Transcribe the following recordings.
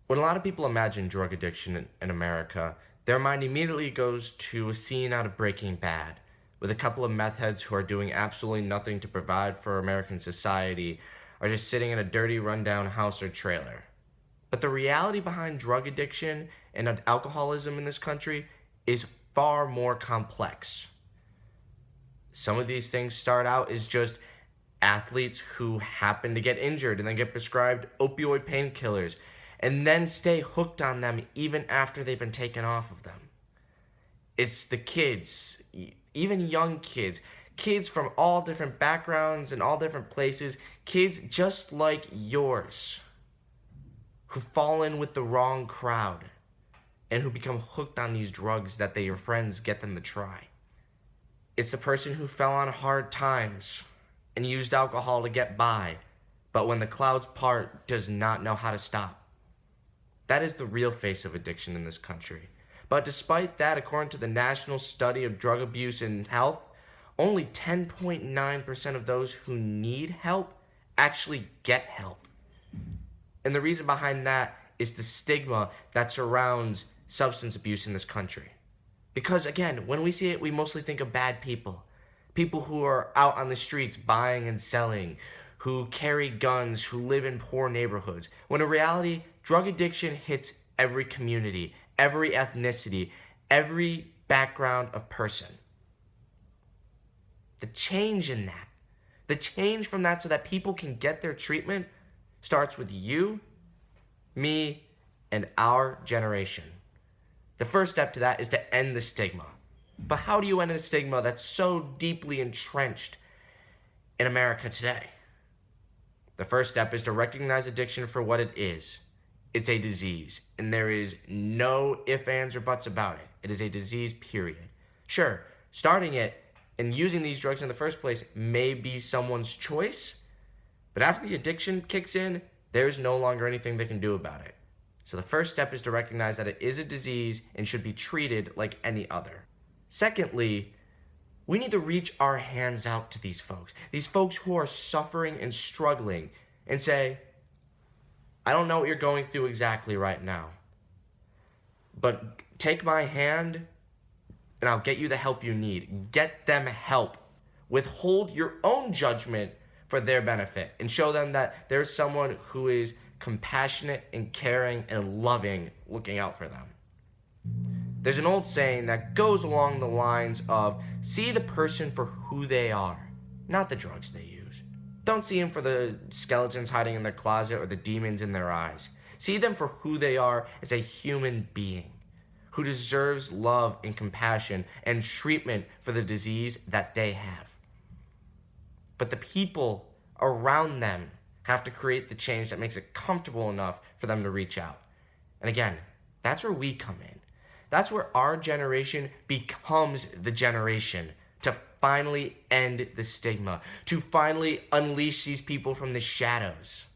When a lot of people imagine drug addiction in America, their mind immediately goes to a scene out of Breaking Bad, with a couple of meth heads who are doing absolutely nothing to provide for American society, are just sitting in a dirty, rundown house or trailer. But the reality behind drug addiction and alcoholism in this country is far more complex. Some of these things start out as just athletes who happen to get injured and then get prescribed opioid painkillers and then stay hooked on them even after they've been taken off of them. It's the kids, even young kids, kids from all different backgrounds and all different places, kids just like yours, who fall in with the wrong crowd and who become hooked on these drugs that your friends get them to try. It's the person who fell on hard times and used alcohol to get by, but when the clouds part, does not know how to stop. That is the real face of addiction in this country. But despite that, according to the National Study of Drug Abuse and Health, only 10.9% of those who need help actually get help. And the reason behind that is the stigma that surrounds substance abuse in this country. Because again, when we see it, we mostly think of bad people. People who are out on the streets buying and selling, who carry guns, who live in poor neighborhoods. When in reality, drug addiction hits every community, every ethnicity, every background of person. The change in that, the change from that so that people can get their treatment starts with you, me, and our generation. The first step to that is to end the stigma. But how do you end a stigma that's so deeply entrenched in America today? The first step is to recognize addiction for what it is. It's a disease, and there is no ifs, ands, or buts about it. It is a disease, period. Sure, starting it and using these drugs in the first place may be someone's choice, but after the addiction kicks in, there's no longer anything they can do about it. So the first step is to recognize that it is a disease and should be treated like any other. Secondly, we need to reach our hands out to these folks who are suffering and struggling, and say, I don't know what you're going through exactly right now, but take my hand and I'll get you the help you need. Get them help. Withhold your own judgment for their benefit and show them that there's someone who is compassionate and caring and loving, looking out for them. There's an old saying that goes along the lines of, see the person for who they are, not the drugs they use. Don't see them for the skeletons hiding in their closet or the demons in their eyes. See them for who they are as a human being who deserves love and compassion and treatment for the disease that they have. But the people around them have to create the change that makes it comfortable enough for them to reach out. And again, that's where we come in. That's where our generation becomes the generation to finally end the stigma, to finally unleash these people from the shadows,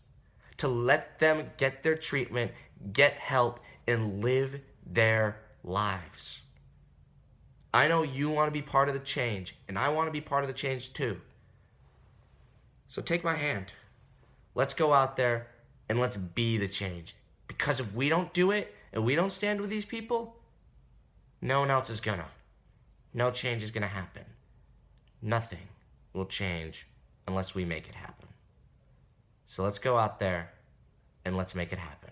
to let them get their treatment, get help, and live their lives. I know you want to be part of the change, and I want to be part of the change too. So take my hand. Let's go out there and let's be the change. Because if we don't do it and we don't stand with these people, no one else is gonna. No change is gonna happen. Nothing will change unless we make it happen. So let's go out there and let's make it happen.